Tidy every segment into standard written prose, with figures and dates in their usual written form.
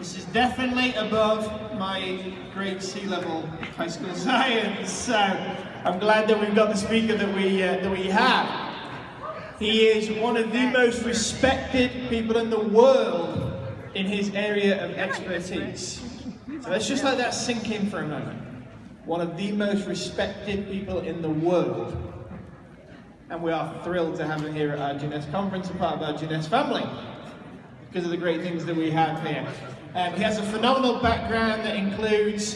This is definitely above my grade C level high school science, so I'm glad that we've got the speaker that we have. He is one of the most respected people in the world in his area of expertise. So let's just let that sink in for a moment. One of the most respected people in the world. And we are thrilled to have him here at our Jeunesse conference, a part of our Jeunesse family, because of the great things that we have here. He has a phenomenal background that includes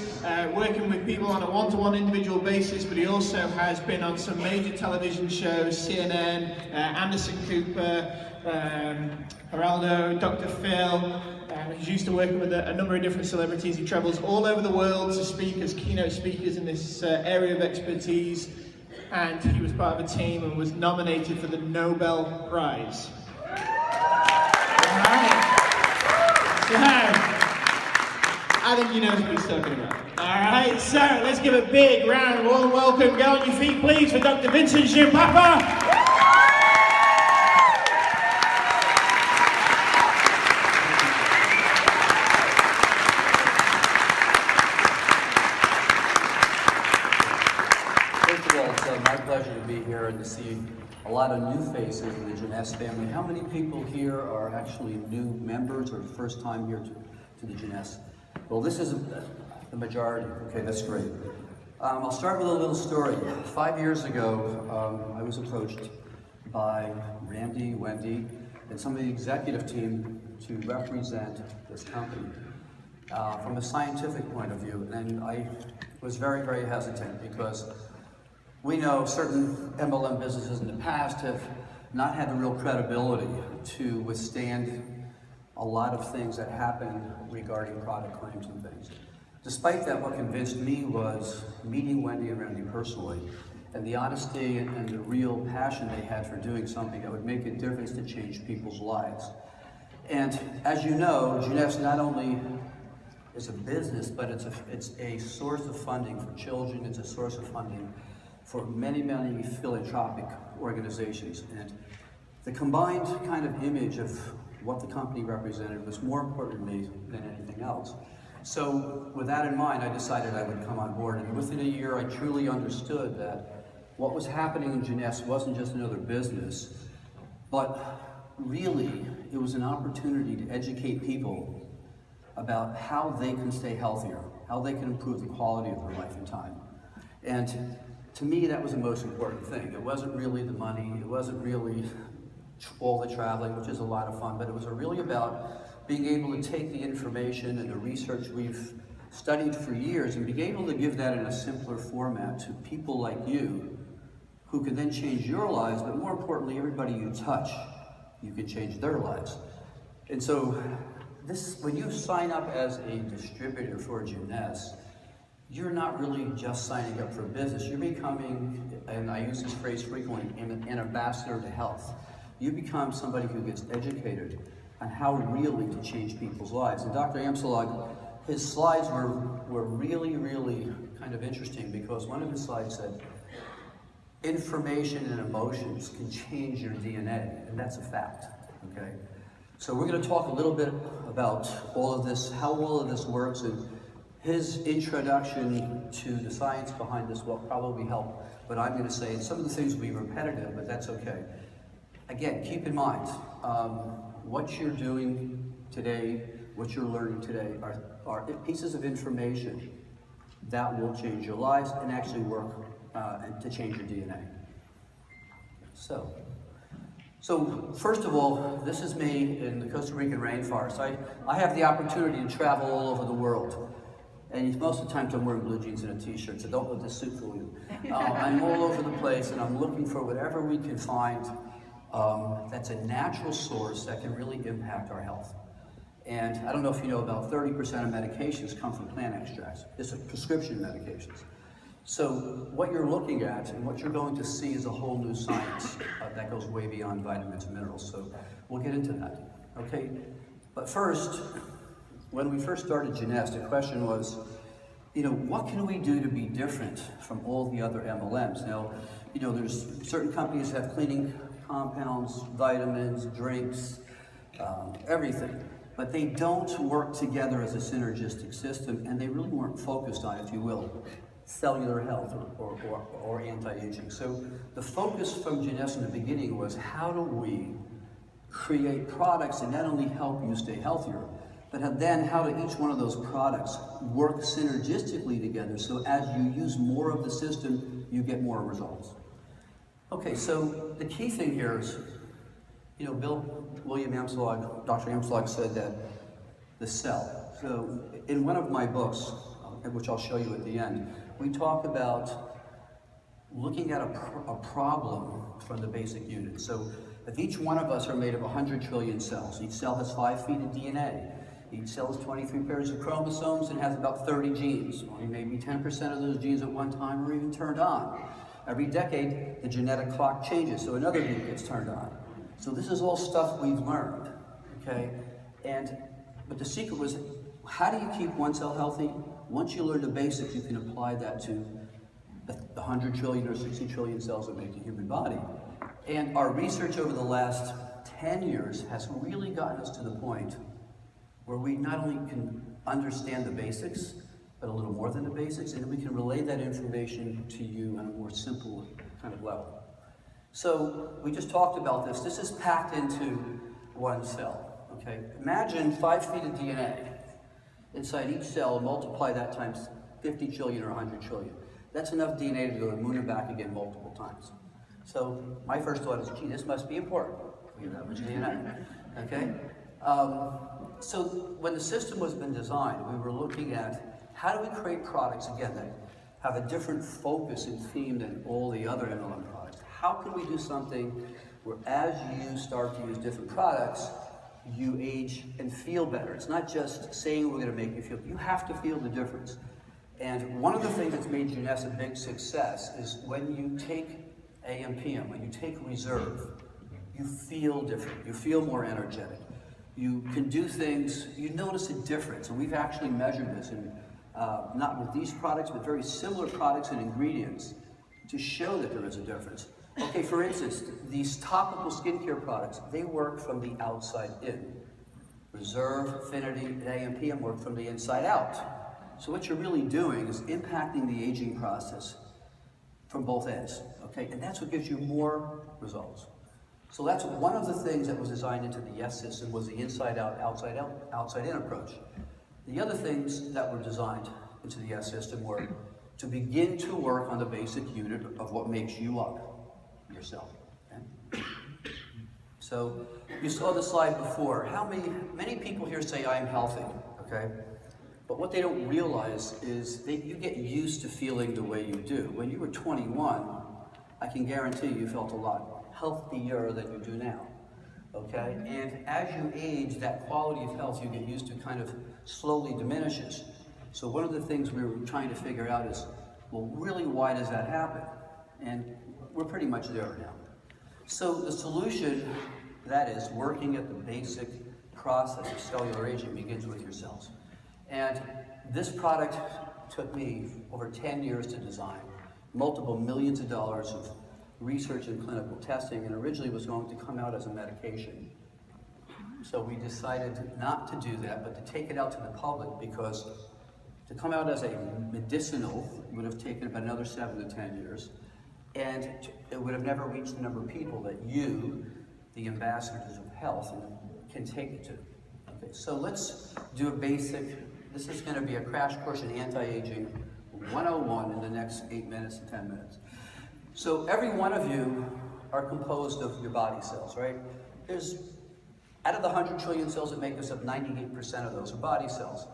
working with people on a one-to-one individual basis, but he also has been on some major television shows, CNN, Anderson Cooper, Geraldo, Dr. Phil. He's used to working with a number of different celebrities. He travels all over the world to speak as keynote speakers in this area of expertise, and he was part of a team and was nominated for the Nobel Prize. So, I think you know what he's talking about. Alright, so let's give a big round, warm welcome. Go on your feet, please, for Dr. Vincent Giampapa. First of all, it's my pleasure to be here and to see a lot of new faces in the Jeunesse family. How many people here are actually new members or first time here to the Jeunesse? Well, this is the majority. Okay, that's great. I'll start with a little story. 5 years ago, I was approached by Randy, Wendy, and some of the executive team to represent this company from a scientific point of view. And I was very, very hesitant because we know certain MLM businesses in the past have not had the real credibility to withstand a lot of things that happen regarding product claims and things. Despite that, what convinced me was meeting Wendy and Randy personally, and the honesty and the real passion they had for doing something that would make a difference to change people's lives. And as you know, Jeunesse not only is a business, but it's a source of funding for children, it's a source of funding for many, many philanthropic organizations. And the combined kind of image of what the company represented was more important to me than anything else. So with that in mind, I decided I would come on board. And within a year, I truly understood that what was happening in Jeunesse wasn't just another business, but really it was an opportunity to educate people about how they can stay healthier, how they can improve the quality of their life and time. And to me, that was the most important thing. It wasn't really the money, it wasn't really all the traveling, which is a lot of fun, but it was really about being able to take the information and the research we've studied for years and being able to give that in a simpler format to people like you who can then change your lives, but more importantly, everybody you touch, you can change their lives. And so when you sign up as a distributor for Jeunesse, you're not really just signing up for business, you're becoming, and I use this phrase frequently, an ambassador to health. You become somebody who gets educated on how really to change people's lives. And Dr. Amsalag, his slides were really, really kind of interesting because one of his slides said, information and emotions can change your DNA, and that's a fact, okay? So we're gonna talk a little bit about all of this, how all of this works, and his introduction to the science behind this will probably help, but I'm gonna say some of the things will be repetitive, but that's okay. Again, keep in mind, what you're doing today, what you're learning today are pieces of information that will change your lives and actually work to change your DNA. So first of all, this is me in the Costa Rican rainforest. I have the opportunity to travel all over the world. And most of the times I'm wearing blue jeans and a t-shirt, so don't let this suit fool you. I'm all over the place and I'm looking for whatever we can find that's a natural source that can really impact our health. And I don't know if you know, about 30% of medications come from plant extracts. This is prescription medications. So what you're looking at and what you're going to see is a whole new science that goes way beyond vitamins and minerals. So we'll get into that, okay? But first, when we first started Jeunesse, the question was, what can we do to be different from all the other MLMs? Now, there's certain companies that have cleaning compounds, vitamins, drinks, everything. but they don't work together as a synergistic system, and they really weren't focused on, if you will, cellular health or anti-aging. So the focus from Jeunesse in the beginning was, how do we create products that not only help you stay healthier, but then how do each one of those products work synergistically together, so as you use more of the system, you get more results. Okay, so the key thing here is, you know, William Amslag, Dr. Amslag said that the cell. So in one of my books, which I'll show you at the end, we talk about looking at a problem from the basic unit. So if each one of us are made of 100 trillion cells, each cell has 5 feet of DNA, each cell has 23 pairs of chromosomes and has about 30 genes. Only maybe 10% of those genes at one time are even turned on. Every decade, the genetic clock changes, so another gene gets turned on. So this is all stuff we've learned, okay? But the secret was, how do you keep one cell healthy? Once you learn the basics, you can apply that to the 100 trillion or 60 trillion cells that make the human body. And our research over the last 10 years has really gotten us to the point where we not only can understand the basics, but a little more than the basics, and we can relay that information to you on a more simple kind of level. So we just talked about this. This is packed into one cell, okay? Imagine 5 feet of DNA inside each cell, multiply that times 50 trillion or 100 trillion. That's enough DNA to go to the moon and back again multiple times. So my first thought is, gee, this must be important. We have that much DNA, okay? So when the system was been designed, we were looking at how do we create products, again, that have a different focus and theme than all the other MLM products. How can we do something where as you start to use different products, you age and feel better? It's not just saying we're going to make you feel, you have to feel the difference. And one of the things that's made Jeunesse a big success is when you take AM/PM, when you take Reserve, you feel different, you feel more energetic. You can do things, you notice a difference, and we've actually measured this, in, not with these products, but very similar products and ingredients to show that there is a difference. Okay, for instance, these topical skincare products, they work from the outside in. Reserve, Affinity, and AM/PM work from the inside out. So what you're really doing is impacting the aging process from both ends, okay? And that's what gives you more results. So that's one of the things that was designed into the Yes system, was the inside out, outside in approach. The other things that were designed into the Yes system were to begin to work on the basic unit of what makes you up, yourself. Okay? So you saw the slide before. Many people here say I'm healthy, okay? But what they don't realize is you get used to feeling the way you do. When you were 21, I can guarantee you felt a lot healthier than you do now, okay? And as you age, that quality of health you get used to kind of slowly diminishes. So one of the things we were trying to figure out is, well, really, why does that happen? And we're pretty much there now. So the solution, that is, working at the basic process of cellular aging, begins with your cells. And this product took me over 10 years to design, multiple millions of dollars of research and clinical testing, and originally was going to come out as a medication. So we decided not to do that, but to take it out to the public, because to come out as a medicinal would have taken about another 7 to 10 years, and it would have never reached the number of people that you, the ambassadors of health, can take it to. Okay, so let's do a basic, this is going to be a crash course in anti-aging 101 in the next 8 minutes to 10 minutes. So every one of you are composed of your body cells, right? Out of the 100 trillion cells that make us up, 98% of those are body cells.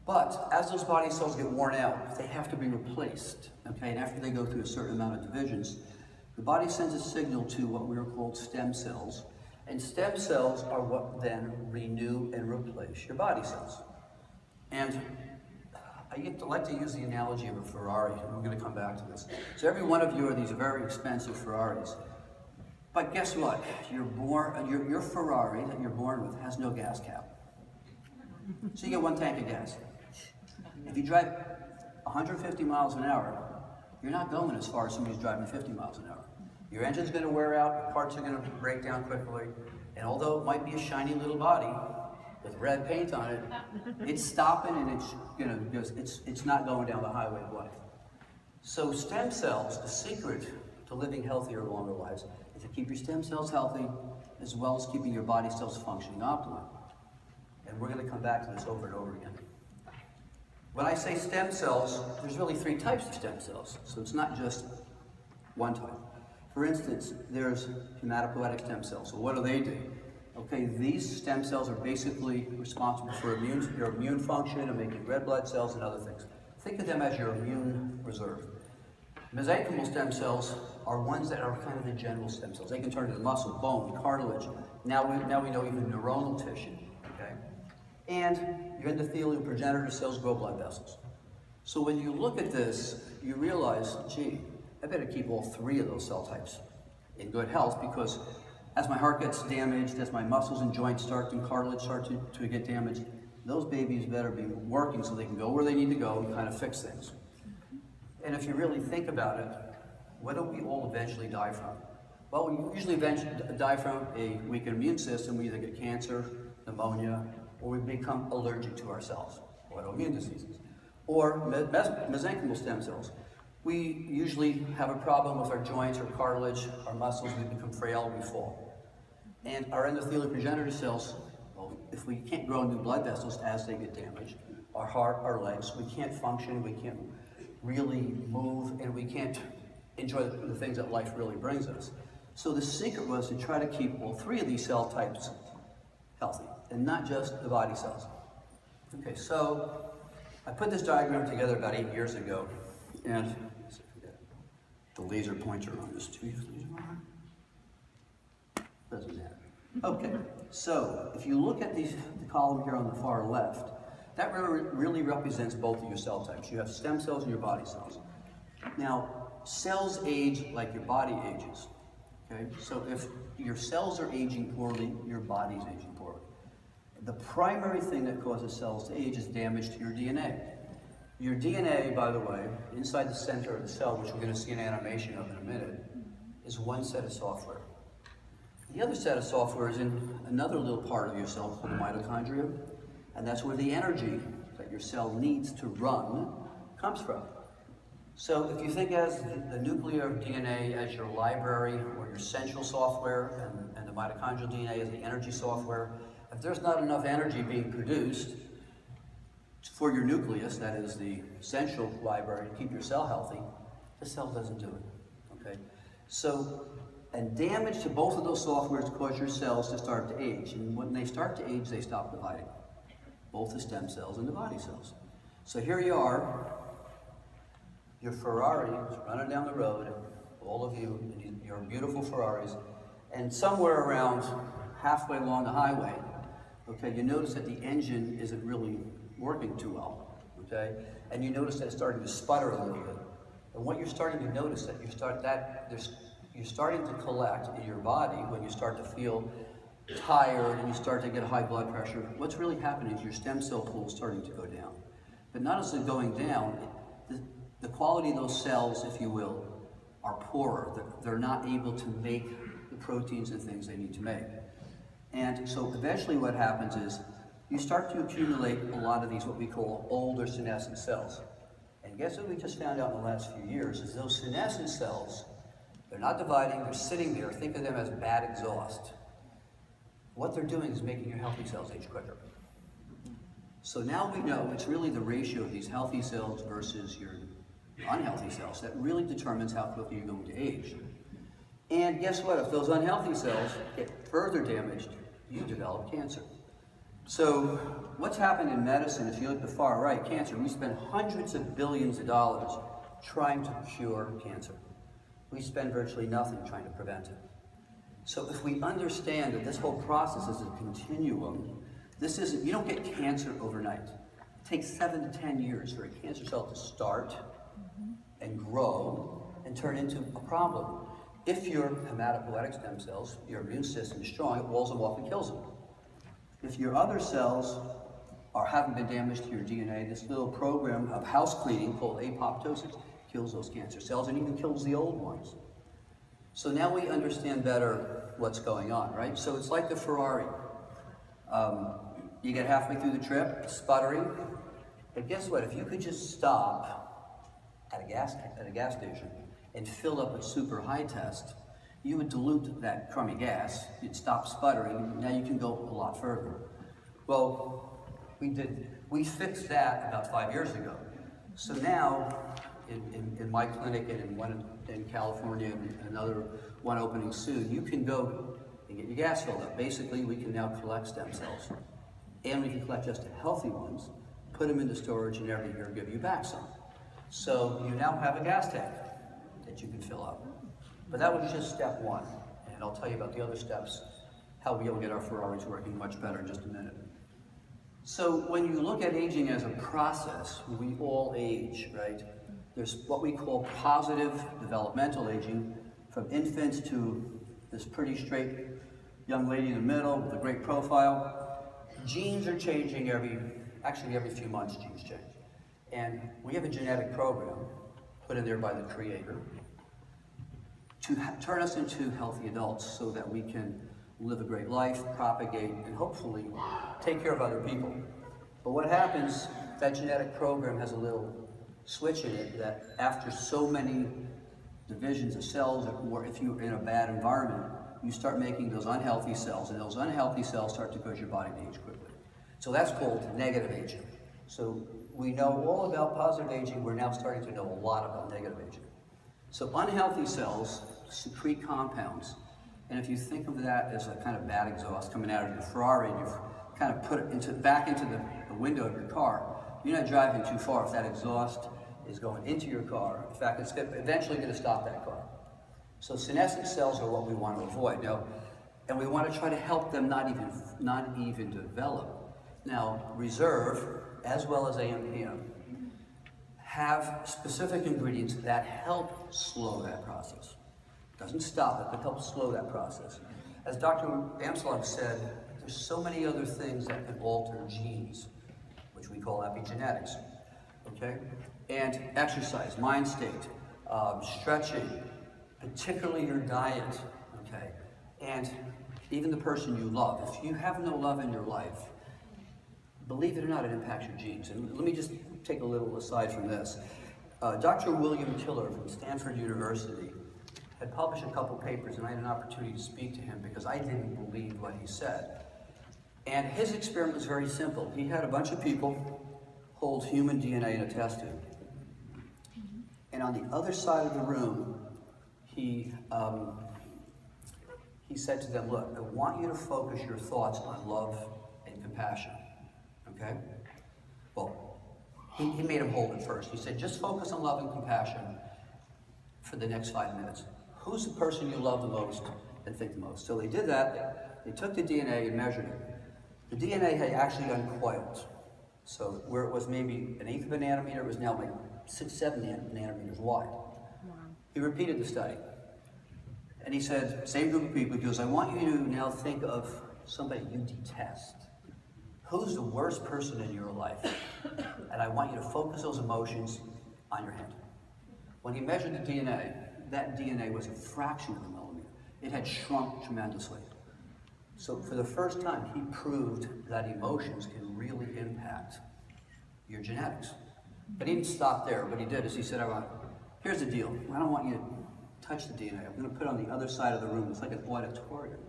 But as those body cells get worn out, they have to be replaced, okay? And after they go through a certain amount of divisions, the body sends a signal to what we are called stem cells. And stem cells are what then renew and replace your body cells. And I like to use the analogy of a Ferrari, and we're going to come back to this. So every one of you are these very expensive Ferraris. But guess what? Your Ferrari that you're born with has no gas cap. So you get one tank of gas. If you drive 150 miles an hour, you're not going as far as somebody's driving 50 miles an hour. Your engine's going to wear out, your parts are going to break down quickly, and although it might be a shiny little body, with red paint on it, it's stopping and it's not going down the highway of life. So stem cells, the secret to living healthier, longer lives is to keep your stem cells healthy as well as keeping your body cells functioning optimally. And we're going to come back to this over and over again. When I say stem cells, there's really 3 types of stem cells. So it's not just one type. For instance, there's hematopoietic stem cells. So what do they do? Okay, these stem cells are basically responsible for your immune function and making red blood cells and other things. Think of them as your immune reserve. Mesenchymal stem cells are ones that are kind of the general stem cells. They can turn into muscle, bone, cartilage. Now we know even neuronal tissue. Okay, and your endothelial progenitor cells grow blood vessels. So when you look at this, you realize, gee, I better keep all 3 of those cell types in good health, because as my heart gets damaged, as my muscles and joints and cartilage start to get damaged, those babies better be working so they can go where they need to go and kind of fix things. And if you really think about it, what do we all eventually die from? Well, we usually die from a weakened immune system. We either get cancer, pneumonia, or we become allergic to ourselves, autoimmune diseases. Or mesenchymal stem cells. We usually have a problem with our joints or cartilage, our muscles, we become frail, we fall. And our endothelial progenitor cells, well, if we can't grow new blood vessels as they get damaged, our heart, our legs, we can't function, we can't really move, and we can't enjoy the things that life really brings us. So the secret was to try to keep all 3 of these cell types healthy, and not just the body cells. Okay, so I put this diagram together about 8 years ago, and the laser pointer on this too. Doesn't matter. Okay, so if you look at the column here on the far left, that really represents both of your cell types. You have stem cells and your body cells. Now, cells age like your body ages. Okay, so if your cells are aging poorly, your body's aging poorly. The primary thing that causes cells to age is damage to your DNA. Your DNA, by the way, inside the center of the cell, which we're going to see an animation of in a minute, is one set of software. The other set of software is in another little part of your cell called the mitochondria, and that's where the energy that your cell needs to run comes from. So if you think as the nuclear DNA as your library or your central software, and the mitochondrial DNA as the energy software, if there's not enough energy being produced for your nucleus, that is the central library to keep your cell healthy, the cell doesn't do it, okay? So, and damage to both of those softwares cause your cells to start to age. And when they start to age, they stop dividing, both the stem cells and the body cells. So here you are, your Ferrari is running down the road, all of you, your beautiful Ferraris, and somewhere around halfway along the highway, okay, you notice that the engine isn't really working too well, okay? And you notice that it's starting to sputter a little bit. And what you're starting to notice that you're starting to collect in your body when you start to feel tired and you start to get high blood pressure. What's really happening is your stem cell pool is starting to go down. But not as they're going down, the quality of those cells, if you will, are poorer. They're not able to make the proteins and things they need to make. And so eventually what happens is you start to accumulate a lot of these what we call older senescent cells. And guess what we just found out in the last few years is those senescent cells, they're not dividing, they're sitting there. Think of them as bad exhaust. What they're doing is making your healthy cells age quicker. So now we know it's really the ratio of these healthy cells versus your unhealthy cells that really determines how quickly you're going to age. And guess what? If those unhealthy cells get further damaged, you develop cancer. So what's happened in medicine, if you look at the far right, cancer, we spend hundreds of billions of dollars trying to cure cancer. We spend virtually nothing trying to prevent it. So if we understand that this whole process is a continuum, you don't get cancer overnight. It takes 7 to 10 years for a cancer cell to start and grow and turn into a problem. If your hematopoietic stem cells, your immune system is strong, it walls them off and kills them. If your other cells haven't been damaged to your DNA, this little program of house cleaning called apoptosis kills those cancer cells and even kills the old ones. So now we understand better what's going on, right? So it's like the Ferrari. You get halfway through the trip, sputtering, but guess what? If you could just stop at a gas station and fill up a super high test, you would dilute that crummy gas, you'd stop sputtering, now you can go a lot further. Well, we fixed that about 5 years ago. So now, in my clinic and in one in California and another one opening soon, you can go and get your gas filled up. Basically, we can now collect stem cells. And we can collect just healthy ones, put them into storage, and every year give you back some. So you now have a gas tank that you can fill up. But that was just step one. And I'll tell you about the other steps, how we'll get our Ferraris working much better in just a minute. So when you look at aging as a process, we all age, right? There's what we call positive developmental aging, from infants to this pretty straight young lady in the middle with a great profile. Genes are changing every few months, genes change. And we have a genetic program put in there by the Creator to turn us into healthy adults so that we can live a great life, propagate, and hopefully take care of other people. But what happens, that genetic program has a little switch in it that after so many divisions of cells, or if you're in a bad environment, you start making those unhealthy cells, and those unhealthy cells start to cause your body to age quickly. So that's called negative aging. So we know all about positive aging, we're now starting to know a lot about negative aging. So unhealthy cells secrete compounds, and if you think of that as a kind of bad exhaust coming out of your Ferrari, and you've kind of put it back into the window of your car, you're not driving too far if that exhaust is going into your car. In fact, it's eventually going to stop that car. So senescent cells are what we want to avoid. Now, and we want to try to help them not even develop. Now, reserve, as well as AM/PM, have specific ingredients that help slow that process. Doesn't stop it, but helps slow that process. As Dr. Amsalog said, there's so many other things that can alter genes, which we call epigenetics, okay? And exercise, mind state, stretching, particularly your diet, okay? And even the person you love. If you have no love in your life, believe it or not, it impacts your genes. And let me just take a little aside from this. Dr. William Tiller from Stanford University had published a couple papers, and I had an opportunity to speak to him because I didn't believe what he said. And his experiment was very simple. He had a bunch of people hold human DNA in a test tube. And on the other side of the room, he said to them, look, I want you to focus your thoughts on love and compassion, okay? Well, he made them hold it first. He said, just focus on love and compassion for the next 5 minutes. Who's the person you love the most and think the most? So they did that. They took the DNA and measured it. The DNA had actually uncoiled. So where it was maybe 1/8 of a nanometer, it was now like 6, 7 nanometers wide. Wow. He repeated the study. And he said, same group of people, he goes, I want you to now think of somebody you detest. Who's the worst person in your life? And I want you to focus those emotions on your hand. When he measured the DNA, that DNA was a fraction of a millimeter. It had shrunk tremendously. So for the first time, he proved that emotions can really impact your genetics. But he didn't stop there. What he did is he said, here's the deal. I don't want you to touch the DNA. I'm going to put it on the other side of the room. It's like an auditorium.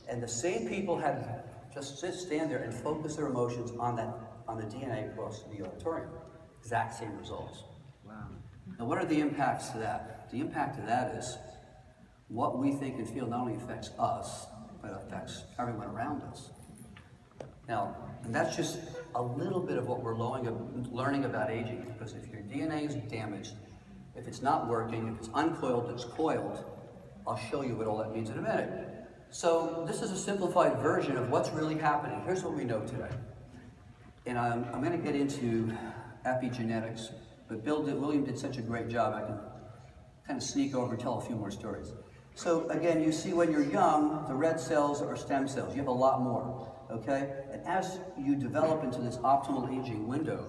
And the same people had to just stand there and focus their emotions on the DNA across the auditorium. Exact same results. Wow. Now what are the impacts to that? The impact of that is what we think and feel not only affects us, but affects everyone around us. Now, and that's just a little bit of what we're learning about aging, because if your DNA is damaged, if it's not working, if it's uncoiled, it's coiled, I'll show you what all that means in a minute. So this is a simplified version of what's really happening. Here's what we know today. And I'm going to get into epigenetics, but William did such a great job, I can kind of sneak over and tell a few more stories. So again, you see when you're young, the red cells are stem cells. You have a lot more, okay? And as you develop into this optimal aging window,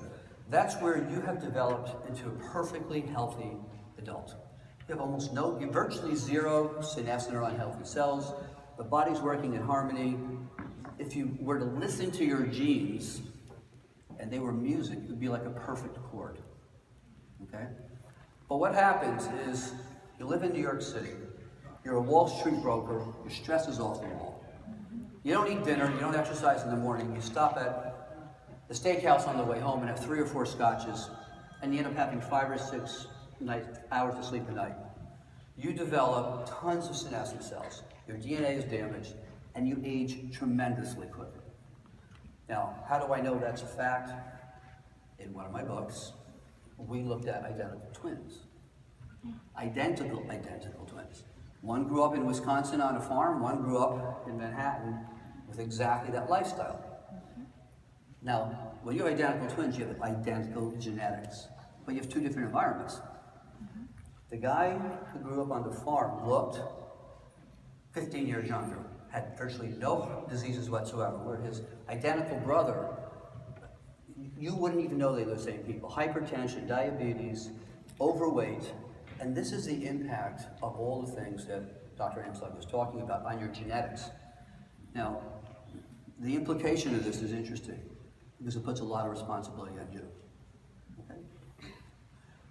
that's where you have developed into a perfectly healthy adult. You have virtually zero senescent or unhealthy cells. The body's working in harmony. if you were to listen to your genes and they were music, it would be like a perfect chord, okay? But what happens is you live in New York City, you're a Wall Street broker, your stress is off the wall. You don't eat dinner, you don't exercise in the morning, you stop at the steakhouse on the way home and have 3 or 4 scotches, and you end up having 5 or 6 hours of sleep a night. You develop tons of senescent cells, your DNA is damaged, and you age tremendously quickly. Now, how do I know that's a fact? In one of my books, we looked at identical twins. Identical twins. One grew up in Wisconsin on a farm, one grew up in Manhattan with exactly that lifestyle. Now, when you have identical twins, you have identical genetics, but you have 2 different environments. The guy who grew up on the farm looked 15 years younger, had virtually no diseases whatsoever, where his identical brother, you wouldn't even know they were the same people. Hypertension, diabetes, overweight, and this is the impact of all the things that Dr. Amslag was talking about on your genetics. Now, the implication of this is interesting, because it puts a lot of responsibility on you. Okay?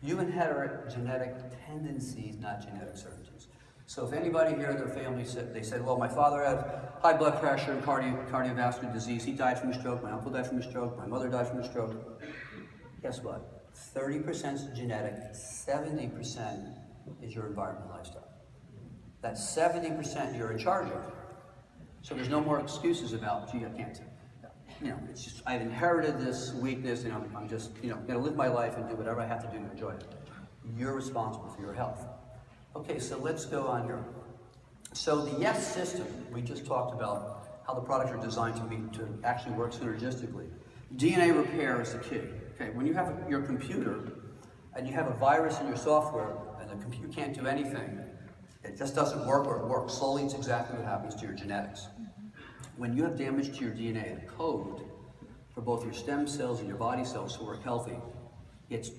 You inherit genetic tendencies, not genetic certainties. So if anybody here in their family said, well, my father had high blood pressure and cardiovascular disease, he died from a stroke, my uncle died from a stroke, my mother died from a stroke. Guess what? 30% is genetic, 70% is your environmental lifestyle. That 70% you're in charge of. So there's no more excuses about, gee, I can't. You know, it's just, I've inherited this weakness, and I'm just, gonna live my life and do whatever I have to do to enjoy it. You're responsible for your health. Okay, so let's go on here. So the Yes system, we just talked about how the products are designed to actually work synergistically. DNA repair is the key. Okay, when you have your computer and you have a virus in your software and the computer can't do anything, it just doesn't work, or it works slowly, it's exactly what happens to your genetics. When you have damage to your DNA, the code for both your stem cells and your body cells to work healthy gets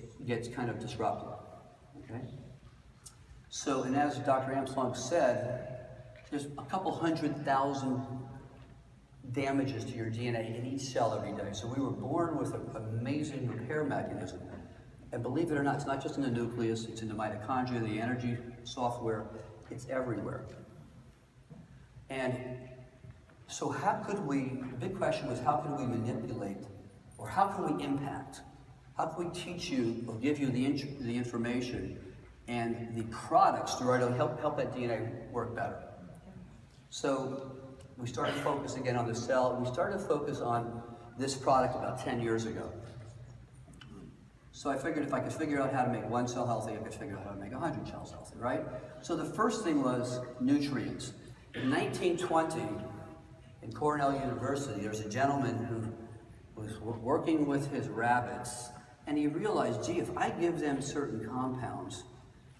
kind of disrupted. Okay? So, and as Dr. Amslag said, there's a couple 100,000 damages to your DNA in each cell every day. So we were born with an amazing repair mechanism. And believe it or not, it's not just in the nucleus, it's in the mitochondria, the energy software, it's everywhere. And so how could we, the big question was, how can we manipulate, or how can we impact? How can we teach you or give you the information and the products to help that DNA work better? So we started to focus again on the cell. We started to focus on this product about 10 years ago. So I figured if I could figure out how to make one cell healthy, I could figure out how to make 100 cells healthy, right? So the first thing was nutrients. In 1920, in Cornell University, there was a gentleman who was working with his rabbits, and he realized, gee, if I give them certain compounds,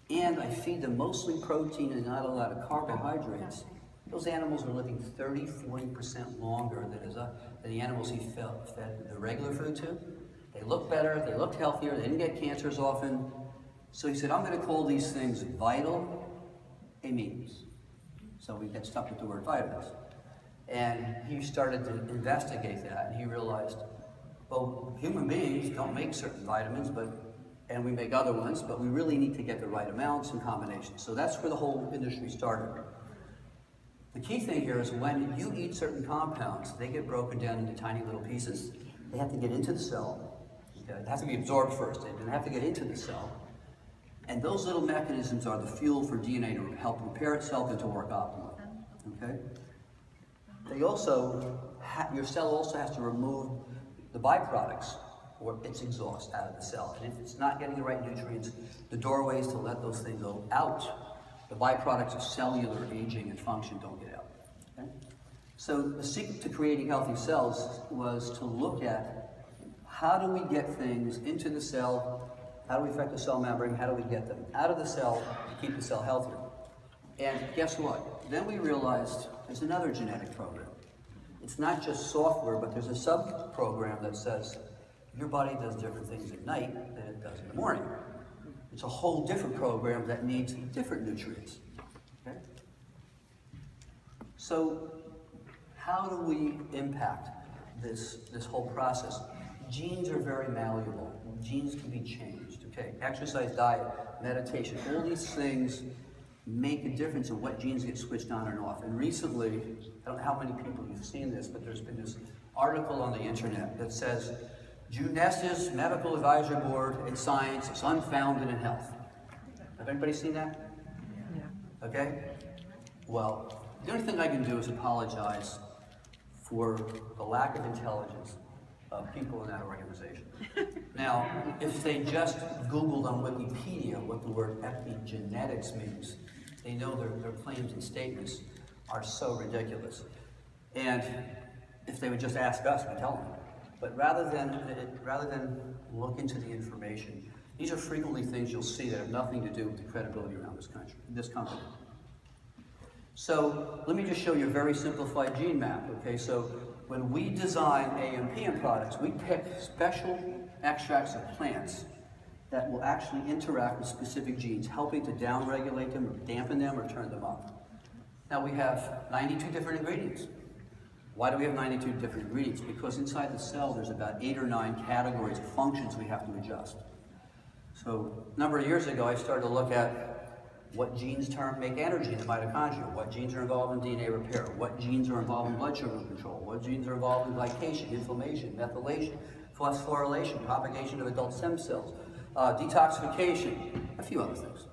and I feed them mostly protein and not a lot of carbohydrates, those animals are living 30, 40% longer than the animals he fed the regular food to. They look better, they looked healthier, they didn't get cancers often. So he said, I'm going to call these things vital amines. So we get stuck with the word vitamins. And he started to investigate that, and he realized, well, human beings don't make certain vitamins, and we make other ones, but we really need to get the right amounts and combinations. So that's where the whole industry started. The key thing here is when you eat certain compounds, they get broken down into tiny little pieces. They have to get into the cell. Okay? They have to be absorbed first. They have to get into the cell. And those little mechanisms are the fuel for DNA to help repair itself and to work optimally. Okay? They also, your cell also has to remove the byproducts or its exhaust out of the cell. And if it's not getting the right nutrients, the doorways to let those things go out, the byproducts of cellular aging and function don't get out. Okay? So the secret to creating healthy cells was to look at how do we get things into the cell, how do we affect the cell membrane, how do we get them out of the cell to keep the cell healthier. And guess what? Then we realized there's another genetic program. It's not just software, but there's a sub-program that says your body does different things at night than it does in the morning. It's a whole different program that needs different nutrients. Okay? So How do we impact this whole process? Genes are very malleable. Genes can be changed, okay? Exercise, diet, meditation, all these things make a difference in what genes get switched on and off. And recently, I don't know how many people you've seen this, but there's been this article on the internet that says, Jeunesse Medical Advisory Board in Science is unfounded in health. Have anybody seen that? Yeah. Okay? Well, the only thing I can do is apologize for the lack of intelligence of people in that organization. Now, if they just Googled on Wikipedia what the word epigenetics means, they know their claims and statements are so ridiculous. And if they would just ask us, we tell them. But rather than look into the information, these are frequently things you'll see that have nothing to do with the credibility around this company. So let me just show you a very simplified gene map, okay? So when we design AMPM products, we pick special extracts of plants that will actually interact with specific genes, helping to downregulate them, or dampen them, or turn them up. Now we have 92 different ingredients. Why do we have 92 different ingredients? Because inside the cell there's about 8 or 9 categories of functions we have to adjust. So a number of years ago I started to look at what genes make energy in the mitochondria, what genes are involved in DNA repair, what genes are involved in blood sugar control, what genes are involved in glycation, inflammation, methylation, phosphorylation, propagation of adult stem cells, detoxification, a few other things.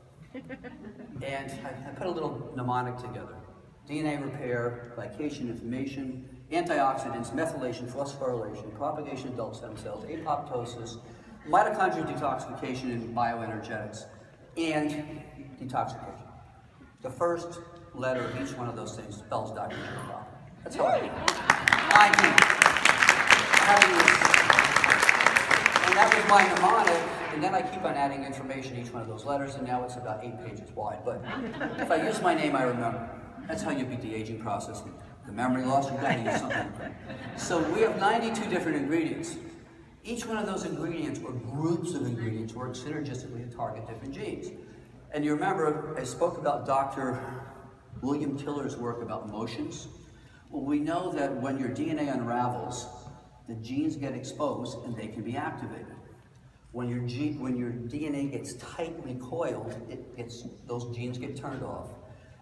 And I put a little mnemonic together. DNA repair, glycation, inflammation, antioxidants, methylation, phosphorylation, propagation of adult stem cells, apoptosis, mitochondrial detoxification and bioenergetics, and detoxification. The first letter of each one of those things spells Dr. Giampapa. That's how I do. And that was my mnemonic, and then I keep on adding information to each one of those letters, and now it's about 8 pages wide. But if I use my name, I remember. That's how you beat the aging process. The memory loss, you've got to use something. So we have 92 different ingredients. Each one of those ingredients, or groups of ingredients, work synergistically to target different genes. And you remember, I spoke about Dr. William Tiller's work about motions. Well, we know that when your DNA unravels, the genes get exposed and they can be activated. When your DNA gets tightly coiled, those genes get turned off,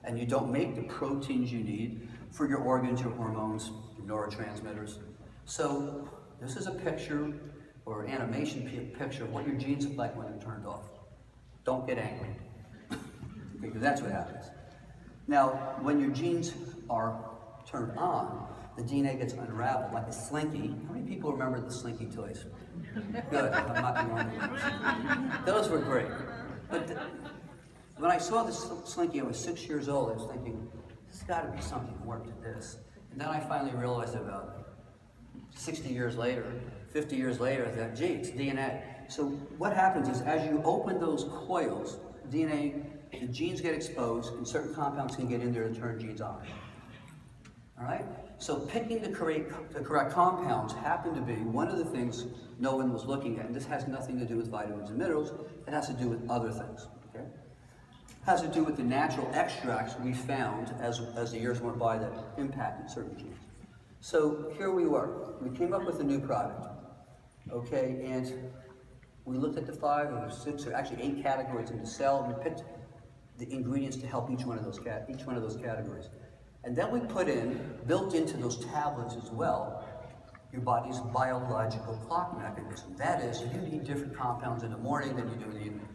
and you don't make the proteins you need for your organs, your hormones, your neurotransmitters. So this is a picture, or an animation picture, of what your genes look like when they're turned off. Don't get angry, because that's what happens. Now, when your genes are turned on, the DNA gets unraveled like a slinky. How many people remember the slinky toys? Good, I'm not the only one. Those were great. But when I saw this slinky, I was 6 years old. I was thinking, there's got to be something more to this. And then I finally realized about 60 years later, 50 years later, that, gee, it's DNA. So what happens is, as you open those coils, the genes get exposed, and certain compounds can get in there and turn genes on. All right? So picking the correct compounds happened to be one of the things no one was looking at. And this has nothing to do with vitamins and minerals. It has to do with other things. Okay? It has to do with the natural extracts we found as the years went by that impacted certain genes. So here we were. We came up with a new product. Okay? And we looked at the 5 or 6 or actually 8 categories in the cell, and we picked the ingredients to help each one of those categories. And then we put in, built into those tablets as well, your body's biological clock mechanism. That is, you need different compounds in the morning than you do in the evening.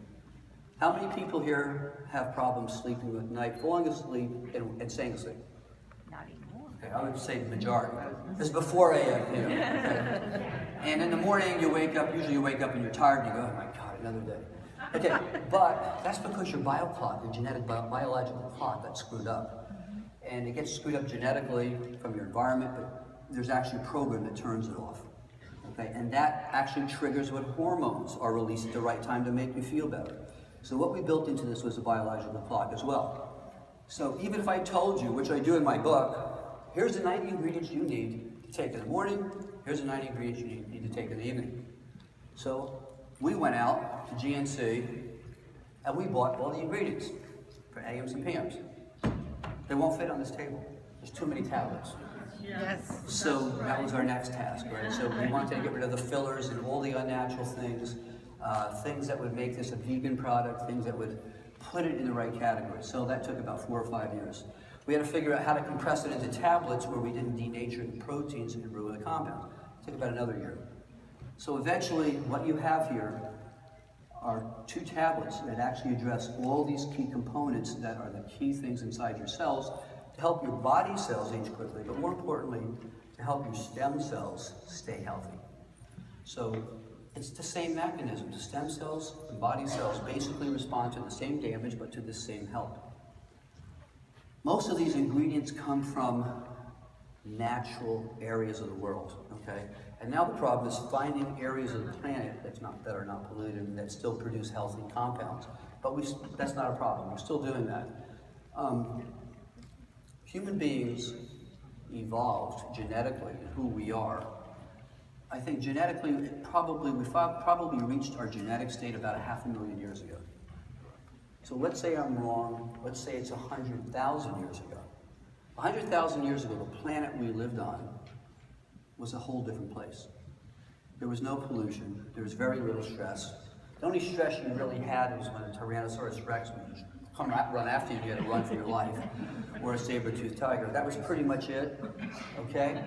How many people here have problems sleeping at night, falling asleep and staying asleep? Not anymore. Okay, I would say the majority. It's before a.m. Okay. And in the morning you wake up, usually you wake up and you're tired and you go, oh my God, another day. Okay, but that's because your bioclock, your genetic biological clock, got screwed up. And it gets screwed up genetically from your environment, but there's actually a program that turns it off. Okay, and that actually triggers what hormones are released at the right time to make you feel better. So what we built into this was a biological clock as well. So even if I told you, which I do in my book, here's the 90 ingredients you need to take in the morning, here's the 90 ingredients you need to take in the evening. So we went out to GNC and we bought all the ingredients for AMs and PMs. They won't fit on this table. There's too many tablets. Yes. So that was our next task, right? So we wanted to get rid of the fillers and all the unnatural things, things that would make this a vegan product, things that would put it in the right category. So that took about 4 or 5 years. We had to figure out how to compress it into tablets where we didn't denature the proteins and ruin the compound. It took about another year. So eventually, what you have here are 2 tablets that actually address all these key components that are the key things inside your cells to help your body cells age quickly, but more importantly, to help your stem cells stay healthy. So it's the same mechanism. The stem cells and body cells basically respond to the same damage, but to the same help. Most of these ingredients come from natural areas of the world, okay? And now the problem is finding areas of the planet that are not polluted and that still produce healthy compounds. But that's not a problem. We're still doing that. Human beings evolved genetically who we are. I think genetically, we probably reached our genetic state about 500,000 years ago. So let's say I'm wrong. Let's say it's 100,000 years ago. 100,000 years ago, the planet we lived on was a whole different place. There was no pollution. There was very little stress. The only stress you really had was when a Tyrannosaurus Rex would run after you. You had to run for your life, or a saber-toothed tiger. That was pretty much it. Okay.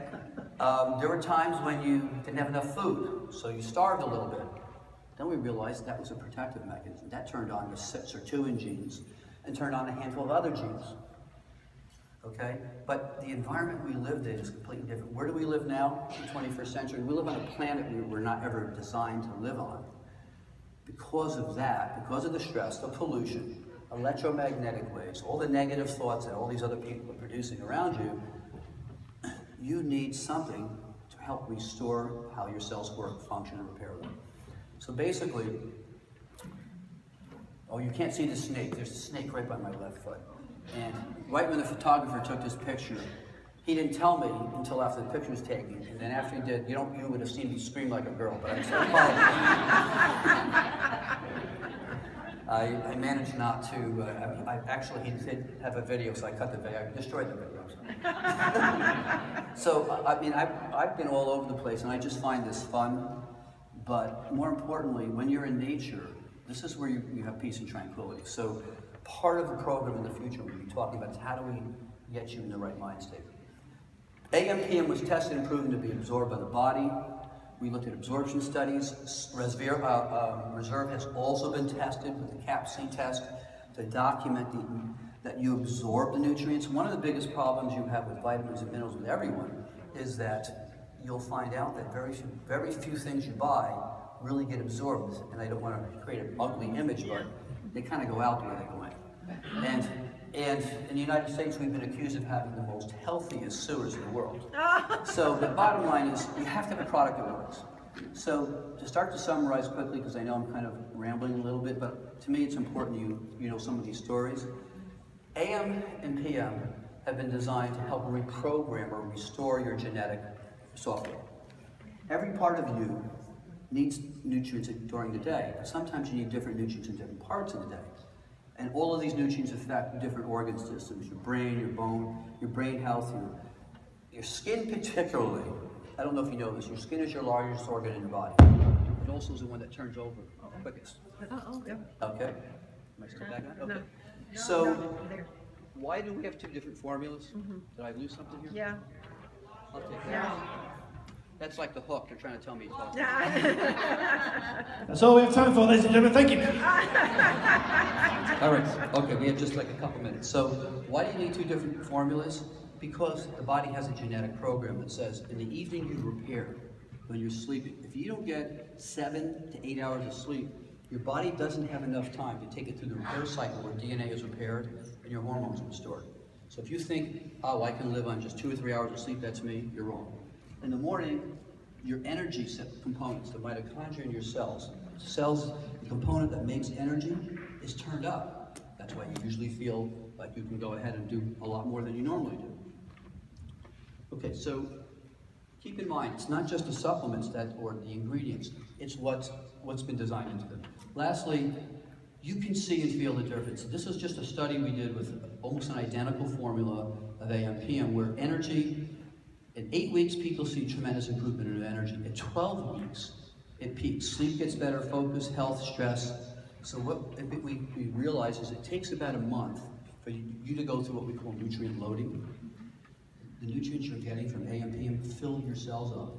There were times when you didn't have enough food, so you starved a little bit. Then we realized that was a protective mechanism. That turned on the sirtuin genes and turned on a handful of other genes. Okay? But the environment we lived in is completely different. Where do we live now in the 21st century? We live on a planet we were not ever designed to live on. Because of that, because of the stress, the pollution, electromagnetic waves, all the negative thoughts that all these other people are producing around you, you need something to help restore how your cells work, function, and repair them. So basically, oh, you can't see the snake. There's a snake right by my left foot. And right when the photographer took this picture, he didn't tell me until after the picture was taken. And then after he did, you would have seen me scream like a girl, but I'm so I managed not to. Actually, he did have a video, so I cut the video. I destroyed the video. So, I mean, I've been all over the place, and I just find this fun. But more importantly, when you're in nature, this is where you have peace and tranquility. So part of the program in the future we'll be talking about is how do we get you in the right mind state. AMPM was tested and proven to be absorbed by the body. We looked at absorption studies. Reserve has also been tested with the CAP-C test to document that you absorb the nutrients. One of the biggest problems you have with vitamins and minerals with everyone is that you'll find out that very few things you buy really get absorbed. And I don't want to create an ugly image, but they kind of go out the way they go in. And in the United States, we've been accused of having the most healthiest sewers in the world. So the bottom line is you have to have a product that works. So to start to summarize quickly, because I know I'm kind of rambling a little bit, but to me it's important you know some of these stories. AM and PM have been designed to help reprogram or restore your genetic software. Every part of you needs nutrients during the day. Sometimes you need different nutrients in different parts of the day. And all of these nutrients affect different organ systems, your brain, your bone, your brain health, your skin particularly. I don't know if you know this, your skin is your largest organ in your body. It also is the one that turns over quickest. Yeah. Okay? Am I still back on? Okay. No. So, why do we have 2 different formulas? Did I lose something here? Yeah. I'll take that. Yeah. That's like the hook. They're trying to tell me to talk. That's all we have time for, ladies and gentlemen. Thank you. All right. Okay, we have just like a couple minutes. So why do you need 2 different formulas? Because the body has a genetic program that says in the evening you repair when you're sleeping. If you don't get 7 to 8 hours of sleep, your body doesn't have enough time to take it through the repair cycle where DNA is repaired and your hormones are restored. So if you think, oh, I can live on just 2 or 3 hours of sleep, that's me, you're wrong. In the morning, your energy components, the mitochondria in your cells, the component that makes energy, is turned up. That's why you usually feel like you can go ahead and do a lot more than you normally do. Okay, so keep in mind, it's not just the supplements or the ingredients, it's what's been designed into them. Lastly, you can see and feel the difference. This is just a study we did with almost an identical formula of AM/PM where energy In 8 weeks, people see tremendous improvement in energy. At 12 weeks, it peaks. Sleep gets better, focus, health, stress. So what we realize is it takes about a month for you to go through what we call nutrient loading. The nutrients you're getting from AMPM fill your cells up,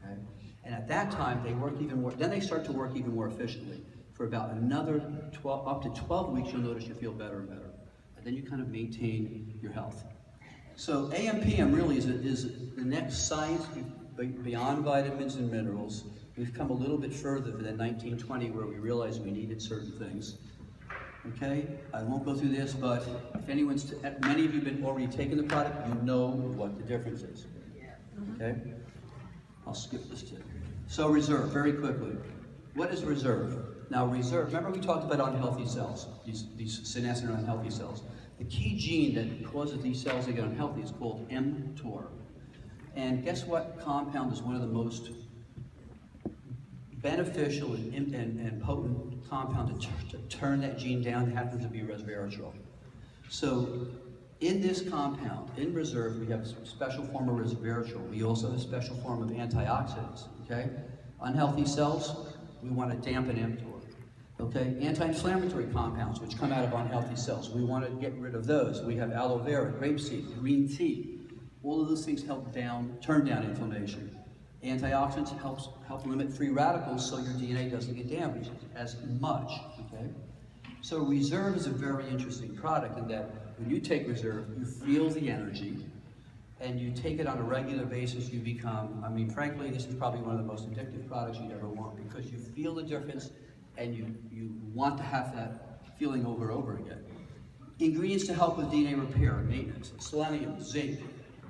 okay? And at that time, they work even more, then they start to work even more efficiently. For about another up to 12 weeks, you'll notice you feel better and better. And then you kind of maintain your health. So AMPM really is the next science beyond vitamins and minerals. We've come a little bit further than 1920 where we realized we needed certain things. Okay, I won't go through this, but if many of you have already taken the product, you know what the difference is. Okay, I'll skip this too. So reserve, very quickly. What is reserve? Now reserve, remember we talked about unhealthy cells, these senescent unhealthy cells. The key gene that causes these cells to get unhealthy is called mTOR. And guess what compound is one of the most beneficial and potent compound to turn that gene down? It happens to be resveratrol. So in this compound, in reserve, we have a special form of resveratrol. We also have a special form of antioxidants, okay? Unhealthy cells, we want to dampen mTOR. Okay, anti-inflammatory compounds which come out of unhealthy cells. We want to get rid of those. We have aloe vera, grapeseed, green tea. All of those things help turn down inflammation. Antioxidants help limit free radicals so your DNA doesn't get damaged as much. Okay, so reserve is a very interesting product in that when you take reserve, you feel the energy, and you take it on a regular basis. You become, I mean, frankly, this is probably one of the most addictive products you'd ever want because you feel the difference. And you want to have that feeling over and over again. Ingredients to help with DNA repair and maintenance. Selenium, zinc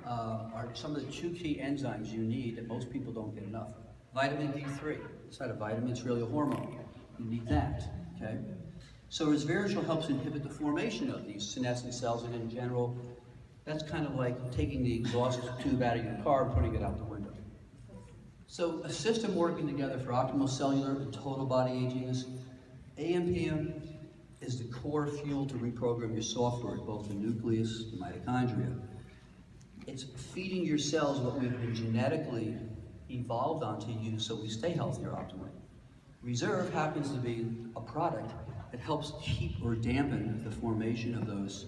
are some of the 2 key enzymes you need that most people don't get enough of. Vitamin D3, it's not a vitamin, it's really a hormone. You need that, okay? So resveratrol helps inhibit the formation of these senescent cells, and in general, that's kind of like taking the exhaust tube out of your car and putting it out the window. So a system working together for optimal cellular and total body aging is AMPM is the core fuel to reprogram your software, both the nucleus and mitochondria. It's feeding your cells what we've been genetically evolved on to use so we stay healthier optimally. Reserve happens to be a product that helps keep or dampen the formation of those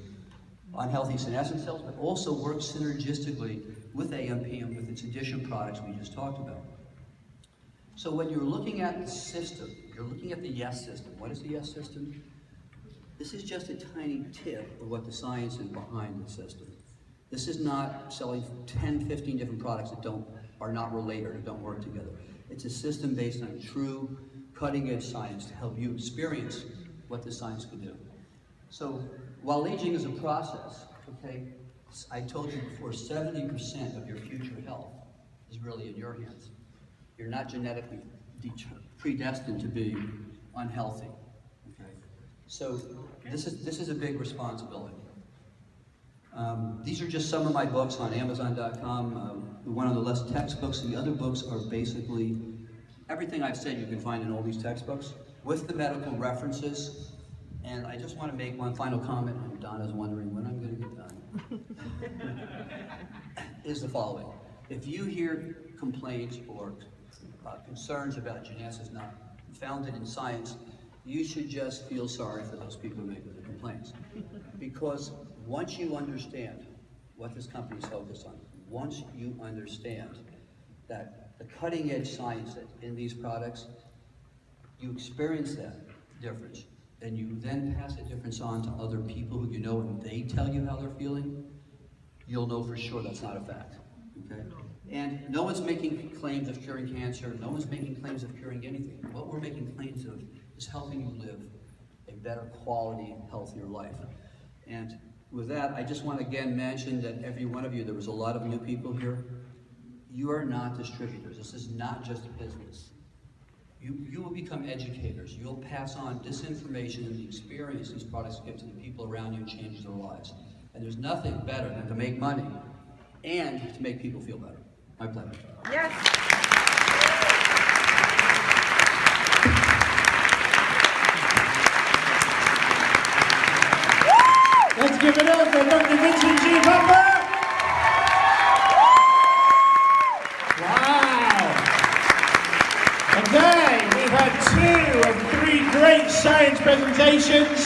unhealthy senescent cells, but also works synergistically with AMPM with its addition products we just talked about. So when you're looking at the system, you're looking at the YES system. What is the YES system? This is just a tiny tip of what the science is behind the system. This is not selling 10, 15 different products that are not related or don't work together. It's a system based on true cutting-edge science to help you experience what the science can do. So while aging is a process, okay, I told you before, 70% of your future health is really in your hands. You're not genetically predestined to be unhealthy. Okay? So this is a big responsibility. These are just some of my books on Amazon.com. One of the less textbooks. The other books are basically everything I've said you can find in all these textbooks with the medical references. And I just want to make one final comment, and Donna's wondering when I'm going to get done, is the following. If you hear complaints or concerns about Jeunesse is not founded in science, you should just feel sorry for those people who make the complaints. Because once you understand what this company is focused on, once you understand that the cutting edge science that's in these products, you experience that difference. And you then pass that difference on to other people who you know, and they tell you how they're feeling, you'll know for sure that's not a fact, okay? And no one's making claims of curing cancer, no one's making claims of curing anything. What we're making claims of is helping you live a better quality, healthier life. And with that, I just want to again mention that every one of you, there was a lot of new people here, you are not distributors. This is not just a business. You will become educators. You'll pass on this information and the experience these products give to the people around you and change their lives. And there's nothing better than to make money and to make people feel better. My pleasure. Yes. Let's give it up for Dr. Vincent Giampapa. had 2 of 3 great science presentations.